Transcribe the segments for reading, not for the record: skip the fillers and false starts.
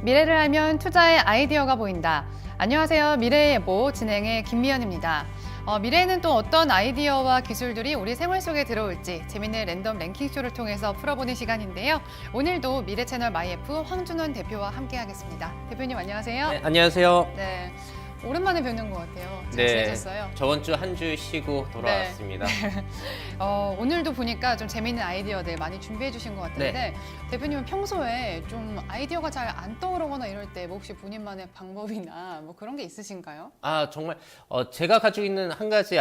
미래를 알면 투자의 아이디어가 보인다. 안녕하세요. 미래의 예보 진행의 김미연입니다. 미래에는 또 어떤 아이디어와 기술들이 우리 생활 속에 들어올지 재밌는 랜덤 랭킹쇼를 통해서 풀어보는 시간인데요. 오늘도 미래 채널 마이F 황준원 대표와 함께하겠습니다. 대표님 안녕하세요. 네, 안녕하세요. 네, 오랜만에 뵙는 것 같아요. 잘 네, 지내셨어요? 저번 주 한 주 쉬고 돌아왔습니다. 오늘도 보니까 좀 재밌는 아이디어들 많이 준비해 주신 것 같은데 네. 대표님은 평소에 좀 아이디어가 잘 안 떠오르거나 이럴 때 뭐 혹시 본인만의 방법이나 뭐 그런 게 있으신가요? 아, 정말 제가 가지고 있는 한 가지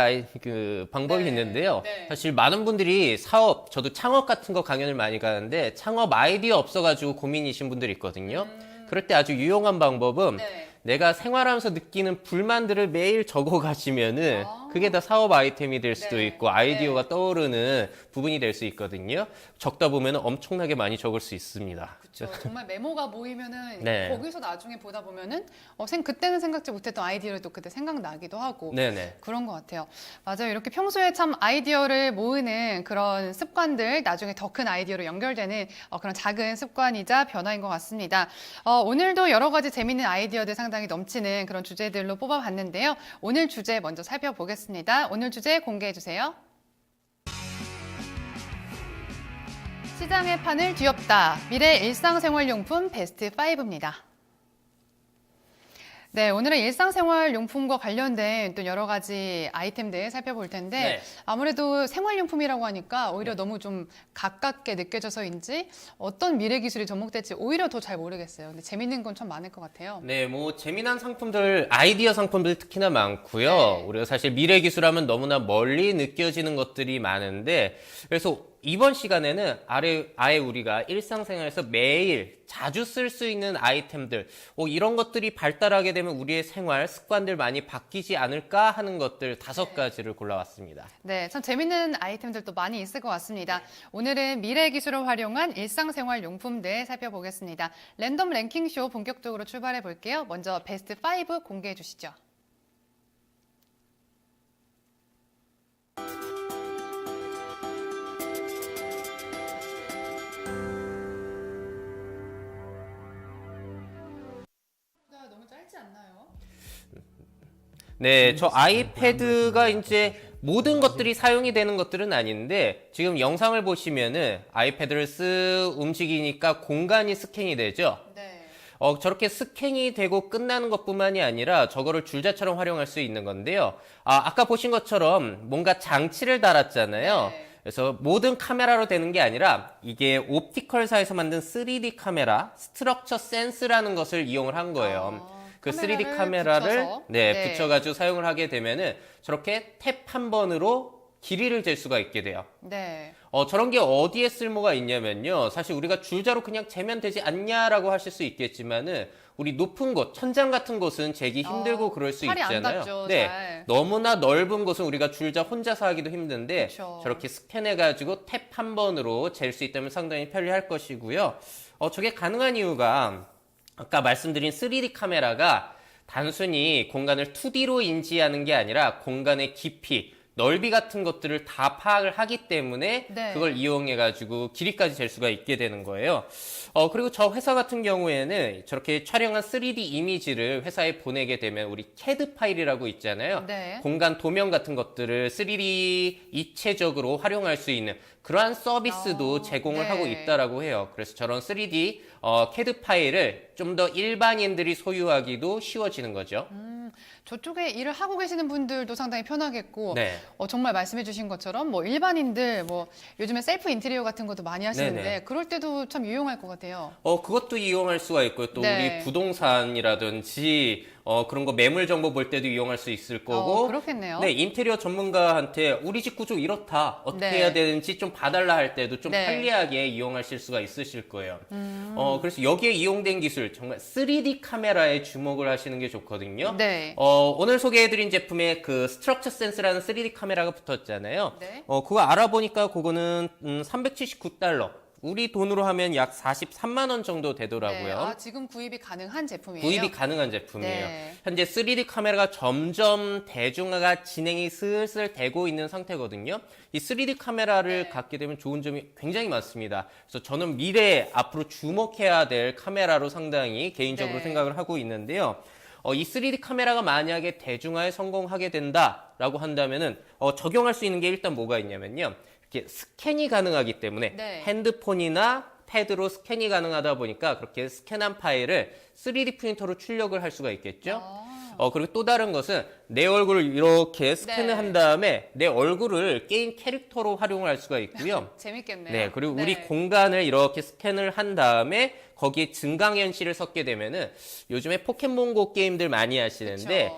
방법이 네, 있는데요. 네. 사실 많은 분들이 사업, 저도 창업 같은 거 강연을 많이 가는데 창업 아이디어 없어가지고 고민이신 분들이 있거든요. 그럴 때 아주 유용한 방법은 네. 내가 생활하면서 느끼는 불만들을 매일 적어 가시면은 아. 그게 다 사업 아이템이 될 수도 네. 있고 아이디어가 떠오르는 부분이 될 수 있거든요. 적다 보면 엄청나게 많이 적을 수 있습니다. 정말 메모가 모이면은 네. 거기서 나중에 보다 보면은 그때는 생각지 못했던 아이디어를 또 그때 생각나기도 하고 네네. 그런 것 같아요. 맞아요. 이렇게 평소에 참 아이디어를 모으는 그런 습관들 나중에 더 큰 아이디어로 연결되는 그런 작은 습관이자 변화인 것 같습니다. 오늘도 여러 가지 재밌는 아이디어들 상당히 넘치는 그런 주제들로 뽑아봤는데요. 오늘 주제 먼저 살펴보겠습니다. 오늘 주제 공개해 주세요. 시장의 판을 뒤엎다. 미래 일상생활용품 베스트 5입니다. 네, 오늘은 일상생활용품과 관련된 또 여러 가지 아이템들 살펴볼 텐데 네. 아무래도 생활용품이라고 하니까 오히려 너무 좀 가깝게 느껴져서인지 어떤 미래 기술이 접목될지 오히려 더 잘 모르겠어요. 근데 재밌는 건 참 많을 것 같아요. 네, 뭐 재미난 상품들, 아이디어 상품들 특히나 많고요. 네. 우리가 사실 미래 기술하면 너무나 멀리 느껴지는 것들이 많은데 그래서 이번 시간에는 아예 우리가 일상생활에서 매일 자주 쓸 수 있는 아이템들, 이런 것들이 발달하게 되면 우리의 생활 습관들 많이 바뀌지 않을까 하는 것들 5가지를 골라왔습니다. 네, 참 재밌는 아이템들도 많이 있을 것 같습니다. 오늘은 미래 기술을 활용한 일상생활 용품들 살펴보겠습니다. 랜덤 랭킹쇼 본격적으로 출발해 볼게요. 먼저 베스트 5 공개해 주시죠. 너무 짧지 않나요? 네, 저 아이패드가 이제 모든 것들이 사용이 되는 것들은 아닌데 지금 영상을 보시면은 아이패드를 쓱 움직이니까 공간이 스캔이 되죠. 네. 저렇게 스캔이 되고 끝나는 것뿐만이 아니라 저거를 줄자처럼 활용할 수 있는 건데요. 아까 보신 것처럼 뭔가 장치를 달았잖아요. 네. 그래서 모든 카메라로 되는 게 아니라 이게 옵티컬사에서 만든 3D 카메라, 스트럭처 센스라는 것을 이용을 한 거예요. 그 3D 카메라를 붙여서. 붙여가지고 사용을 하게 되면은 저렇게 탭 한 번으로 길이를 잴 수가 있게 돼요. 네. 저런 게 어디에 쓸모가 있냐면요. 사실 우리가 줄자로 그냥 재면 되지 않냐라고 하실 수 있겠지만은 우리 높은 곳, 천장 같은 곳은 재기 힘들고 그럴 수 팔이 안 있잖아요. 닿죠, 네. 잘. 너무나 넓은 곳은 우리가 줄자 혼자서 하기도 힘든데 그쵸. 저렇게 스캔해가지고 탭 한 번으로 잴 수 있다면 상당히 편리할 것이고요. 저게 가능한 이유가 아까 말씀드린 3D 카메라가 단순히 공간을 2D로 인지하는 게 아니라 공간의 깊이, 넓이 같은 것들을 다 파악을 하기 때문에 네. 그걸 이용해가지고 길이까지 잴 수가 있게 되는 거예요. 그리고 저 회사 같은 경우에는 저렇게 촬영한 3D 이미지를 회사에 보내게 되면 우리 CAD 파일이라고 있잖아요. 네. 공간 도면 같은 것들을 3D 입체적으로 활용할 수 있는 그러한 서비스도 제공을 네. 하고 있다라고 해요. 그래서 저런 3D CAD 파일을 좀 더 일반인들이 소유하기도 쉬워지는 거죠. 저쪽에 일을 하고 계시는 분들도 상당히 편하겠고 네. 정말 말씀해 주신 것처럼 뭐 일반인들 요즘에 셀프 인테리어 같은 것도 많이 하시는데 네네. 그럴 때도 참 유용할 것 같아요. 그것도 이용할 수가 있고요. 또 네. 우리 부동산이라든지 그런 거 매물 정보 볼 때도 이용할 수 있을 거고. 그렇겠네요. 네, 인테리어 전문가한테 우리 집 구조 이렇다. 어떻게 네. 해야 되는지 좀 봐달라 할 때도 좀 네. 편리하게 이용하실 수가 있으실 거예요. 그래서 여기에 이용된 기술 정말 3D 카메라에 주목을 하시는 게 좋거든요. 네. 오늘 소개해드린 제품에 그 스트럭처 센스라는 3D 카메라가 붙었잖아요. 네. 그거 알아보니까 그거는 $379. 우리 돈으로 하면 약 43만 원 정도 되더라고요. 네. 아, 지금 구입이 가능한 제품이에요. 구입이 가능한 제품이에요. 네. 현재 3D 카메라가 점점 대중화가 진행이 슬슬 되고 있는 상태거든요. 이 3D 카메라를 네. 갖게 되면 좋은 점이 굉장히 많습니다. 그래서 저는 미래에 앞으로 주목해야 될 카메라로 상당히 개인적으로 네. 생각을 하고 있는데요. 이 3D 카메라가 만약에 대중화에 성공하게 된다라고 한다면은 적용할 수 있는 게 일단 뭐가 있냐면요. 이렇게 스캔이 가능하기 때문에 네. 핸드폰이나 패드로 스캔이 가능하다 보니까 그렇게 스캔한 파일을 3D 프린터로 출력을 할 수가 있겠죠. 그리고 또 다른 것은 내 얼굴을 이렇게 스캔을 네. 한 다음에 내 얼굴을 게임 캐릭터로 활용을 할 수가 있고요. 재밌겠네요. 네, 그리고 우리 네. 공간을 이렇게 스캔을 한 다음에 거기에 증강현실을 섞게 되면은 요즘에 포켓몬고 게임들 많이 하시는데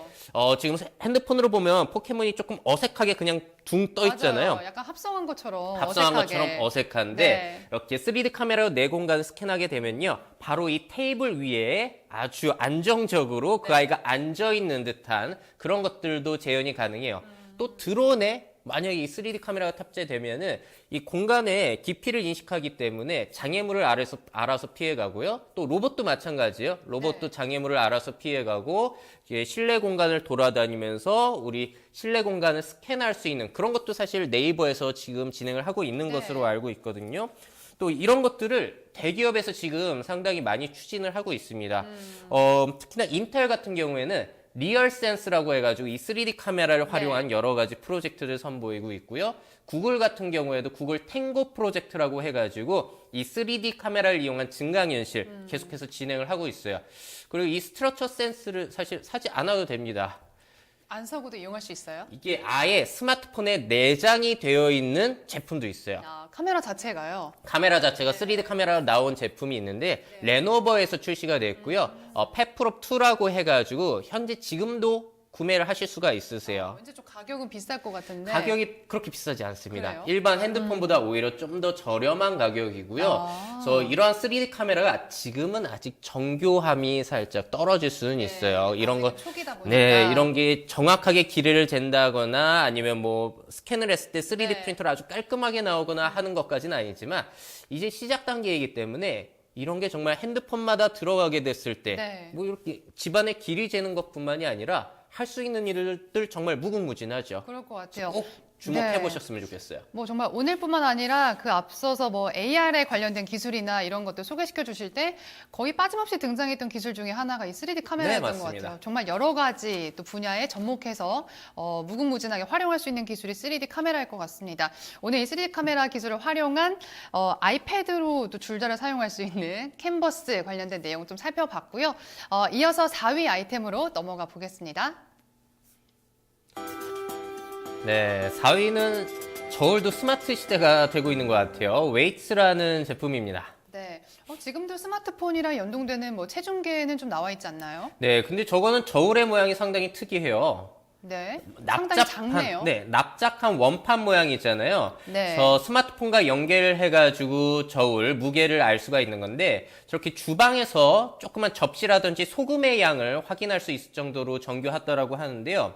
지금 핸드폰으로 보면 포켓몬이 조금 어색하게 그냥 둥 떠 있잖아요. 맞아요. 약간 합성한 것처럼 합성한 어색하게. 것처럼 어색한데 네. 이렇게 3D 카메라로 내 공간을 스캔하게 되면요. 바로 이 테이블 위에 아주 안정적으로 그 네. 아이가 앉아 있는 듯한 그런 것들도 재현이 가능해요. 또 드론에 만약에 이 3D 카메라가 탑재되면은 이 공간의 깊이를 인식하기 때문에 장애물을 알아서 피해가고요. 또 로봇도 마찬가지예요. 로봇도 네. 장애물을 알아서 피해가고 이제 실내 공간을 돌아다니면서 우리 실내 공간을 스캔할 수 있는 그런 것도 사실 네이버에서 지금 진행을 하고 있는 네. 것으로 알고 있거든요. 또 이런 것들을 대기업에서 지금 상당히 많이 추진을 하고 있습니다. 특히나 인텔 같은 경우에는 리얼센스라고 해가지고 이 3D 카메라를 활용한 여러 가지 프로젝트를 선보이고 있고요. 구글 같은 경우에도 구글 탱고 프로젝트라고 해가지고 이 3D 카메라를 이용한 증강현실 계속해서 진행을 하고 있어요. 그리고 이 스트러처 센스를 사실 사지 않아도 됩니다. 안 사고도 이용할 수 있어요? 이게 아예 스마트폰에 내장이 되어 있는 제품도 있어요. 아, 카메라 자체가요. 카메라 자체가 3D 카메라로 나온 제품이 있는데 레노버에서 출시가 됐고요. 페프롭 2라고 해가지고 현재 지금도 구매를 하실 수가 있으세요. 왠지 좀 가격은 비쌀 것 같은데. 가격이 그렇게 비싸지 않습니다. 그래요? 일반 핸드폰보다 오히려 좀 더 저렴한 가격이고요. 아. 그래서 이러한 3D 카메라가 지금은 아직 정교함이 살짝 떨어질 수는 있어요. 이런 거 초기다 보니까. 네, 이런 게 정확하게 길이를 잰다거나 아니면 뭐 스캔을 했을 때 3D 네. 프린터로 아주 깔끔하게 나오거나 하는 것까지는 아니지만 이제 시작 단계이기 때문에 이런 게 정말 핸드폰마다 들어가게 됐을 때 네. 뭐 이렇게 집안의 길이 재는 것뿐만이 아니라 할 수 있는 일들 정말 무궁무진하죠. 그럴 것 같아요. 꼭 주목해 네. 보셨으면 좋겠어요. 뭐 정말 오늘뿐만 아니라 그 앞서서 뭐 AR에 관련된 기술이나 이런 것들 소개시켜 주실 때 거의 빠짐없이 등장했던 기술 중에 하나가 이 3D 카메라였던 것 맞습니다. 같아요. 정말 여러 가지 또 분야에 접목해서 무궁무진하게 활용할 수 있는 기술이 3D 카메라일 것 같습니다. 오늘 이 3D 카메라 기술을 활용한 아이패드로도 줄자를 사용할 수 있는 캔버스 관련된 내용 좀 살펴봤고요. 이어서 4위 아이템으로 넘어가 보겠습니다. 네, 4위는 저울도 스마트 시대가 되고 있는 것 같아요. 웨이츠라는 제품입니다. 네, 지금도 스마트폰이랑 연동되는 뭐 체중계는 좀 나와 있지 않나요? 네, 근데 저거는 저울의 모양이 상당히 특이해요. 네, 상당히 작네요. 네, 납작한 원판 모양이 있잖아요. 네. 그래서 스마트폰과 연결해가지고 저울, 무게를 알 수가 있는 건데 저렇게 주방에서 조그만 접시라든지 소금의 양을 확인할 수 있을 정도로 정교하다라고 하는데요.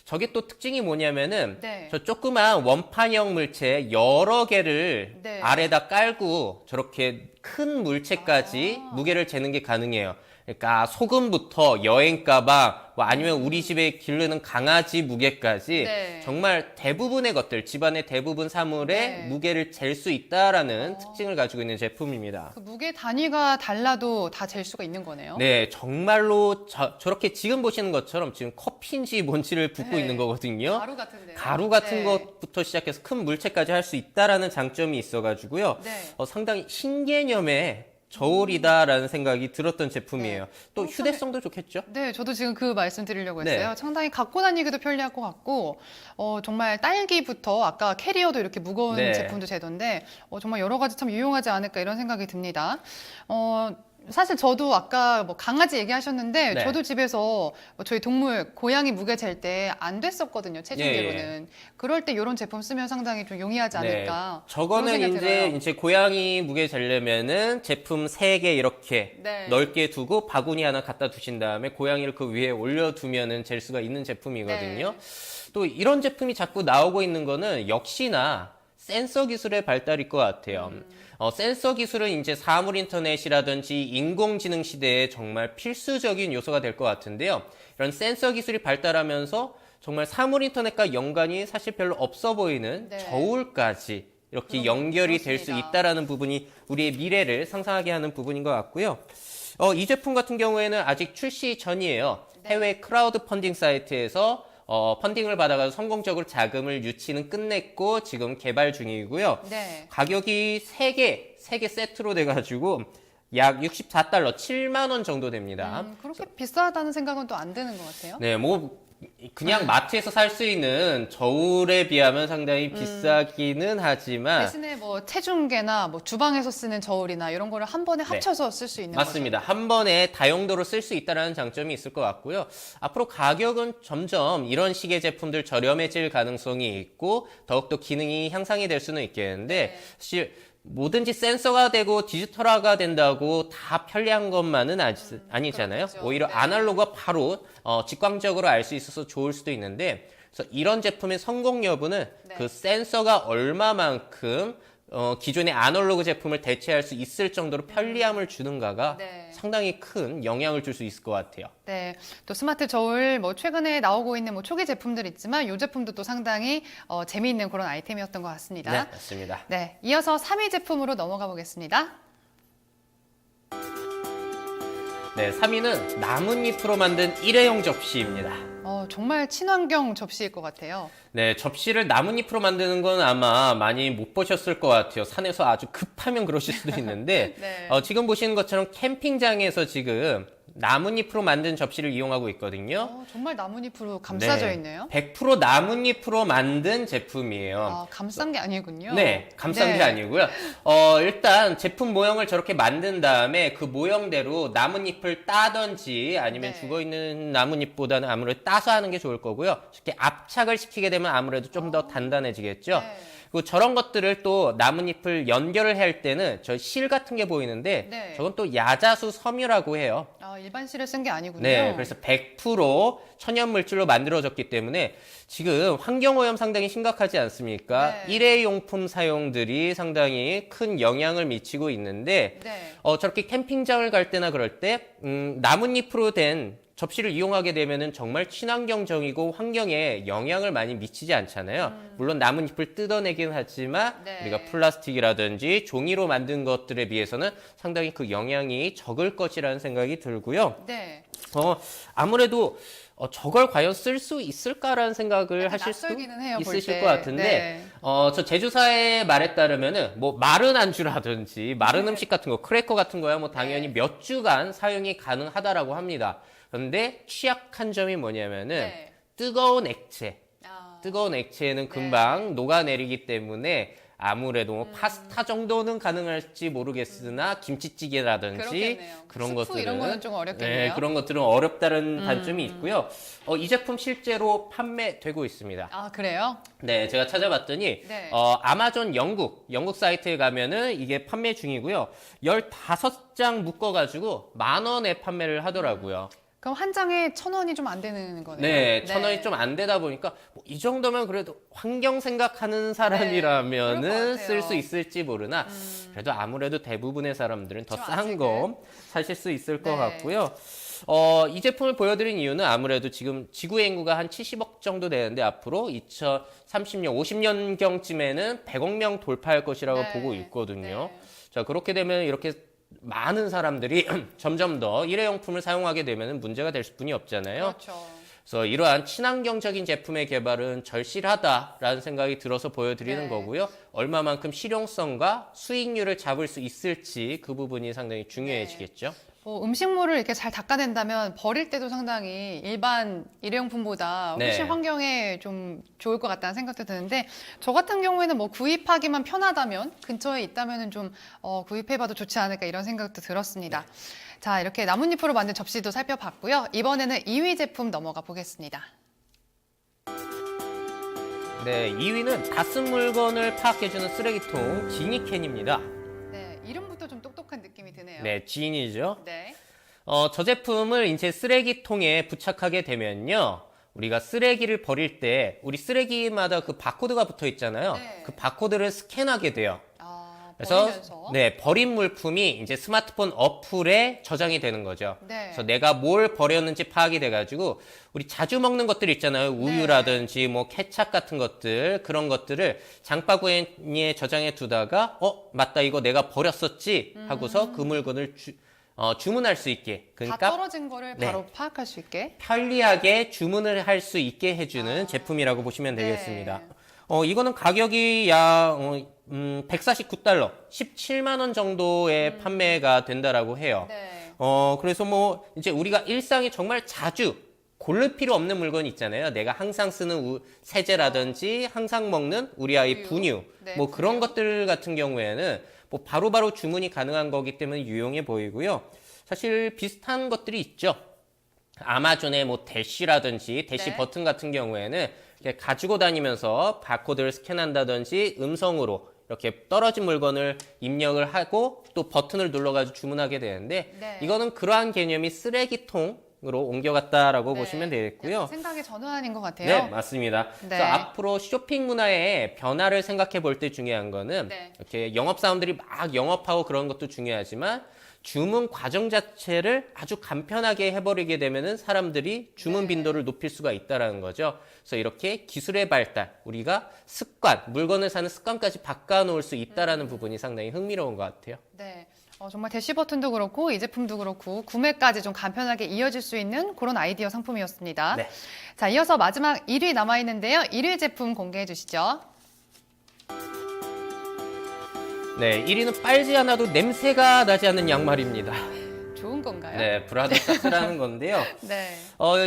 저게 또 특징이 뭐냐면은 네. 저 조그만 원판형 물체 여러 개를 네. 아래다 깔고 저렇게 큰 물체까지 무게를 재는 게 가능해요. 그러니까 소금부터 여행 가방, 뭐 아니면 우리 집에 기르는 강아지 무게까지 네. 정말 대부분의 것들, 집안의 대부분 사물의 네. 무게를 잴 수 있다라는 특징을 가지고 있는 제품입니다. 그 무게 단위가 달라도 다 잴 수가 있는 거네요. 네, 정말로 저렇게 지금 보시는 것처럼 지금 커피인지 뭔지를 붓고 네. 있는 거거든요. 가루 같은데요. 가루 같은 네. 것부터 시작해서 큰 물체까지 할 수 있다라는 장점이 있어가지고요. 네. 상당히 신개념의 저울이다라는 생각이 들었던 제품이에요. 또 휴대성도 좋겠죠? 네, 저도 지금 그 말씀 드리려고 네. 했어요. 상당히 갖고 다니기도 편리할 것 같고, 정말 딸기부터 아까 캐리어도 이렇게 무거운 네. 제품도 되던데, 정말 여러 가지 참 유용하지 않을까 이런 생각이 듭니다. 사실 저도 아까 뭐 강아지 얘기하셨는데, 네. 저도 집에서 저희 동물, 고양이 무게 잴 때 안 됐었거든요, 체중계로는. 그럴 때 이런 제품 쓰면 상당히 좀 용이하지 않을까. 네. 저거는 그런 생각이 들어요. 이제 고양이 무게 재려면은 제품 3개 이렇게 네. 넓게 두고 바구니 하나 갖다 두신 다음에 고양이를 그 위에 올려두면은 잴 수가 있는 제품이거든요. 네. 또 이런 제품이 자꾸 나오고 있는 거는 역시나 센서 기술의 발달일 것 같아요. 센서 기술은 이제 사물 인터넷이라든지 인공지능 시대에 정말 필수적인 요소가 될 것 같은데요. 이런 센서 기술이 발달하면서 정말 사물 인터넷과 연관이 사실 별로 없어 보이는 네. 저울까지 이렇게 연결이 될 수 그렇습니다. 있다라는 부분이 우리의 미래를 상상하게 하는 부분인 것 같고요. 이 제품 같은 경우에는 아직 출시 전이에요. 네. 해외 크라우드 펀딩 사이트에서 펀딩을 받아가지고 성공적으로 자금을 유치는 끝냈고 지금 개발 중이고요. 네. 가격이 3개 세트로 돼가지고 약 64달러, 7만 원 정도 됩니다. 그렇게 비싸다는 생각은 또 안 드는 것 같아요. 네, 뭐 그냥 마트에서 살 수 있는 저울에 비하면 상당히 비싸기는 하지만 대신에 뭐 체중계나 뭐 주방에서 쓰는 저울이나 이런 거를 한 번에 합쳐서 쓸 수 있는 맞습니다. 한 번에 다용도로 쓸 수 있다는 장점이 있을 것 같고요. 앞으로 가격은 점점 이런 식의 제품들 저렴해질 가능성이 있고 더욱더 기능이 향상이 될 수는 있겠는데 사실 뭐든지 센서가 되고 디지털화가 된다고 다 편리한 것만은 아니잖아요. 그렇죠. 오히려 네. 아날로그가 바로 직관적으로 알 수 있어서 좋을 수도 있는데 그래서 이런 제품의 성공 여부는 네. 그 센서가 얼마만큼 기존의 아날로그 제품을 대체할 수 있을 정도로 편리함을 주는가가 네. 상당히 큰 영향을 줄 수 있을 것 같아요. 네, 또 스마트 저울 뭐 최근에 나오고 있는 뭐 초기 제품들 있지만 이 제품도 또 상당히 재미있는 그런 아이템이었던 것 같습니다. 네, 맞습니다. 네, 이어서 3위 제품으로 넘어가 보겠습니다. 네, 3위는 나뭇잎으로 만든 일회용 접시입니다. 정말 친환경 접시일 것 같아요. 네, 접시를 나뭇잎으로 만드는 건 아마 많이 못 보셨을 것 같아요. 산에서 아주 급하면 그러실 수도 있는데, 네. 지금 보시는 것처럼 캠핑장에서 지금 나뭇잎으로 만든 접시를 이용하고 있거든요. 정말 나뭇잎으로 감싸져 네, 있네요. 100% 나뭇잎으로 만든 제품이에요. 감싼 게 아니군요. 네, 감싼 네. 게 아니고요. 일단 제품 모형을 저렇게 만든 다음에 그 모형대로 나뭇잎을 따든지 아니면 네. 죽어있는 나뭇잎보다는 아무래도 따서 하는 게 좋을 거고요. 이렇게 압착을 시키게 되면 아무래도 좀 더 단단해지겠죠. 네. 그리고 저런 것들을 또 나뭇잎을 연결을 할 때는 저 실 같은 게 보이는데 네. 저건 또 야자수 섬유라고 해요. 일반 실을 쓴 게 아니군요. 네, 그래서 100% 천연 물질로 만들어졌기 때문에 지금 환경오염 상당히 심각하지 않습니까? 네. 일회용품 사용들이 상당히 큰 영향을 미치고 있는데 네. 저렇게 캠핑장을 갈 때나 그럴 때 나뭇잎으로 된 접시를 이용하게 되면은 정말 친환경적이고 환경에 영향을 많이 미치지 않잖아요. 물론 나뭇잎을 뜯어내긴 하지만 네. 우리가 플라스틱이라든지 종이로 만든 것들에 비해서는 상당히 그 영향이 적을 것이라는 생각이 들고요. 네. 아무래도 저걸 과연 쓸 수 있을까라는 생각을 약간 하실 수 낯설기는 해요, 볼 있으실 때. 것 같은데, 네. 저 제주사의 말에 따르면은, 뭐, 마른 안주라든지, 마른 음식 같은 거, 크래커 같은 거야, 뭐, 당연히 네. 몇 주간 사용이 가능하다라고 합니다. 그런데 취약한 점이 뭐냐면은, 네. 뜨거운 액체. 아, 뜨거운 액체는 금방 녹아내리기 때문에, 아무래도 뭐 파스타 정도는 가능할지 모르겠으나 김치찌개라든지 그렇겠네요. 그런 스프 것들은 이런 거는 좀 어렵겠네요. 네, 그런 것들은 어렵다는 단점이 있고요. 이 제품 실제로 판매되고 있습니다. 그래요? 네, 제가 찾아봤더니 네. 아마존 영국 사이트에 가면은 이게 판매 중이고요. 15장 묶어가지고 10,000원에 판매를 하더라고요. 그럼 한 장에 1,000원이 좀 안 되는 거네요. 네, 1,000원이 좀 안 되다 보니까 이 정도면 그래도 환경 생각하는 그럴 것 사람이라면은 같아요. 쓸 수 있을지 모르나 그래도 아무래도 대부분의 사람들은 더 좀 싼 아직은. 거 사실 수 있을 것 네. 같고요. 이 제품을 보여드린 이유는 아무래도 지금 지구의 인구가 한 70억 정도 되는데 앞으로 2030년, 50년경쯤에는 100억 명 돌파할 것이라고 네. 보고 있거든요. 네. 자, 그렇게 되면 이렇게 많은 사람들이 점점 더 일회용품을 사용하게 되면 문제가 될 수뿐이 없잖아요. 그렇죠. 그래서 이러한 친환경적인 제품의 개발은 절실하다라는 생각이 들어서 보여드리는 네. 거고요. 얼마만큼 실용성과 수익률을 잡을 수 있을지 그 부분이 상당히 중요해지겠죠. 음식물을 이렇게 잘 닦아낸다면 버릴 때도 상당히 일반 일회용품보다 훨씬 네. 환경에 좀 좋을 것 같다는 생각도 드는데 저 같은 경우에는 뭐 구입하기만 편하다면 근처에 있다면은 좀 구입해봐도 좋지 않을까 이런 생각도 들었습니다. 자, 이렇게 나뭇잎으로 만든 접시도 살펴봤고요. 이번에는 2위 제품 넘어가 보겠습니다. 네, 2위는 다 쓴 물건을 파악해주는 쓰레기통 지니캔입니다. 네, 이름부터 좀 똑똑한 느낌이 드네요. 네, 지니죠. 네. 저 제품을 이제 쓰레기통에 부착하게 되면요. 우리가 쓰레기를 버릴 때 우리 쓰레기마다 그 바코드가 붙어 있잖아요. 네. 그 바코드를 스캔하게 돼요. 그래서 버리면서. 네, 버린 물품이 이제 스마트폰 어플에 저장이 되는 거죠. 네. 그래서 내가 뭘 버렸는지 파악이 돼가지고 우리 자주 먹는 것들 있잖아요. 우유라든지 뭐 케찹 같은 것들 그런 것들을 장바구니에 저장해 두다가 맞다 이거 내가 버렸었지 하고서 그 물건을 주문할 수 있게 다 그러니까 떨어진 거를 네. 바로 파악할 수 있게. 편리하게 주문을 할 수 있게 해주는 제품이라고 보시면 되겠습니다. 이거는 가격이 약 149달러, 17만 원 정도의 판매가 된다라고 해요. 네. 그래서 뭐 이제 우리가 일상에 정말 자주 고를 필요 없는 물건 있잖아요. 내가 항상 쓰는 세제라든지 항상 먹는 우리 아이 우유. 분유, 네, 뭐 그런 분유. 것들 같은 경우에는 뭐 바로바로 주문이 가능한 거기 때문에 유용해 보이고요. 사실 비슷한 것들이 있죠. 아마존의 뭐 대시라든지 대시 네. 버튼 같은 경우에는 이렇게 가지고 다니면서 바코드를 스캔한다든지 음성으로 이렇게 떨어진 물건을 입력을 하고 또 버튼을 눌러가지고 주문하게 되는데 네. 이거는 그러한 개념이 쓰레기통으로 옮겨갔다라고 네. 보시면 되겠고요. 약간 생각의 전환인 것 같아요. 네, 맞습니다. 네. 그래서 앞으로 쇼핑 문화의 변화를 생각해 볼 때 중요한 거는 네. 이렇게 영업사원들이 막 영업하고 그런 것도 중요하지만 주문 과정 자체를 아주 간편하게 해버리게 되면은 사람들이 주문 네. 빈도를 높일 수가 있다라는 거죠. 그래서 이렇게 기술의 발달, 우리가 습관, 물건을 사는 습관까지 바꿔놓을 수 있다라는 부분이 상당히 흥미로운 것 같아요. 네. 정말 대시 버튼도 그렇고 이 제품도 그렇고 구매까지 좀 간편하게 이어질 수 있는 그런 아이디어 상품이었습니다. 네. 자, 이어서 마지막 1위 남아 있는데요. 1위 제품 공개해 주시죠. 네, 1위는 빨지 않아도 냄새가 나지 않는 양말입니다. 좋은 건가요? 네, 브라더 사스라는 건데요. 네.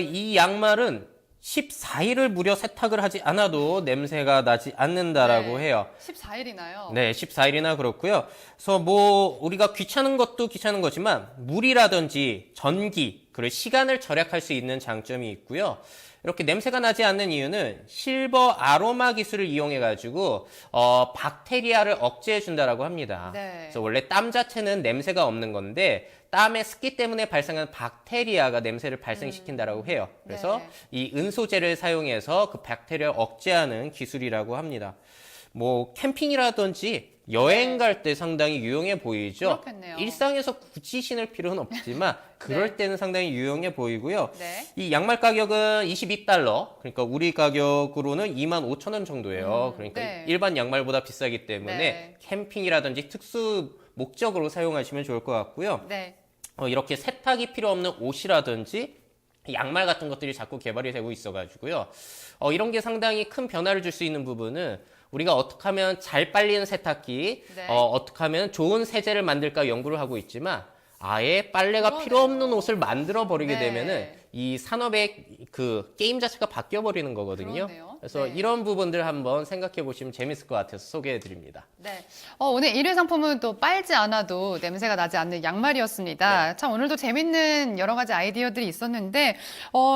이 양말은 14일을 무려 세탁을 하지 않아도 냄새가 나지 않는다라고 네. 해요. 14일이나요? 네, 14일이나 그렇고요. 그래서 뭐 우리가 귀찮은 것도 귀찮은 거지만 물이라든지 전기, 그리고 시간을 절약할 수 있는 장점이 있고요. 이렇게 냄새가 나지 않는 이유는 실버 아로마 기술을 이용해 가지고 박테리아를 억제해 준다라고 합니다. 네. 그래서 원래 땀 자체는 냄새가 없는 건데 땀의 습기 때문에 발생하는 박테리아가 냄새를 발생시킨다라고 해요. 그래서 네. 이 은소재를 사용해서 그 박테리아를 억제하는 기술이라고 합니다. 뭐 캠핑이라든지 여행 네. 갈 때 상당히 유용해 보이죠. 그렇겠네요. 일상에서 굳이 신을 필요는 없지만 그럴 네. 때는 상당히 유용해 보이고요. 네. 이 양말 가격은 22달러, 그러니까 우리 가격으로는 25,000원 정도예요. 그러니까 네. 일반 양말보다 비싸기 때문에 네. 캠핑이라든지 특수 목적으로 사용하시면 좋을 것 같고요. 네. 이렇게 세탁이 필요 없는 옷이라든지 양말 같은 것들이 자꾸 개발이 되고 있어가지고요. 이런 게 상당히 큰 변화를 줄 수 있는 부분은 우리가 어떻게 하면 잘 빨리는 세탁기, 네. 어떻게 하면 좋은 세제를 만들까 연구를 하고 있지만 아예 빨래가 그러네요. 필요 없는 옷을 만들어 버리게 네. 되면은 이 산업의 그 게임 자체가 바뀌어 버리는 거거든요. 그러네요. 그래서 네. 이런 부분들 한번 생각해 보시면 재밌을 것 같아서 소개해 드립니다. 네. 오늘 1위 상품은 또 빨지 않아도 냄새가 나지 않는 양말이었습니다. 네. 참 오늘도 재밌는 여러 가지 아이디어들이 있었는데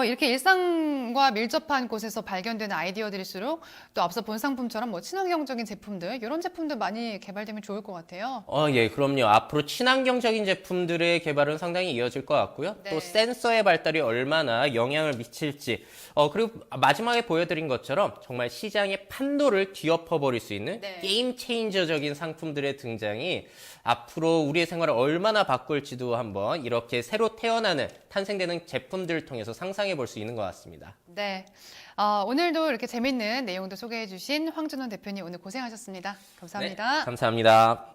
이렇게 일상과 밀접한 곳에서 발견되는 아이디어들일수록 또 앞서 본 상품처럼 뭐 친환경적인 제품들 이런 제품들 많이 개발되면 좋을 것 같아요. 예, 그럼요. 앞으로 친환경적인 제품들의 개발은 상당히 이어질 것 같고요. 네. 또 센서의 발달이 얼마나 영향을 미칠지, 그리고 마지막에 보여드린 것처럼 정말 시장의 판도를 뒤엎어버릴 수 있는 네. 게임 체인저적인 상품들의 등장이 앞으로 우리의 생활을 얼마나 바꿀지도 한번 이렇게 새로 태어나는, 탄생되는 제품들을 통해서 상상해 볼 수 있는 것 같습니다. 네. 오늘도 이렇게 재밌는 내용도 소개해 주신 황준원 대표님 오늘 고생하셨습니다. 감사합니다. 네, 감사합니다.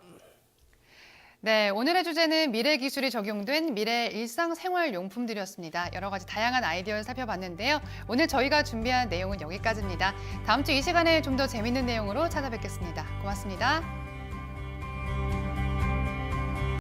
네, 오늘의 주제는 미래 기술이 적용된 미래 일상생활용품들이었습니다. 여러 가지 다양한 아이디어를 살펴봤는데요. 오늘 저희가 준비한 내용은 여기까지입니다. 다음 주 이 시간에 좀 더 재밌는 내용으로 찾아뵙겠습니다. 고맙습니다.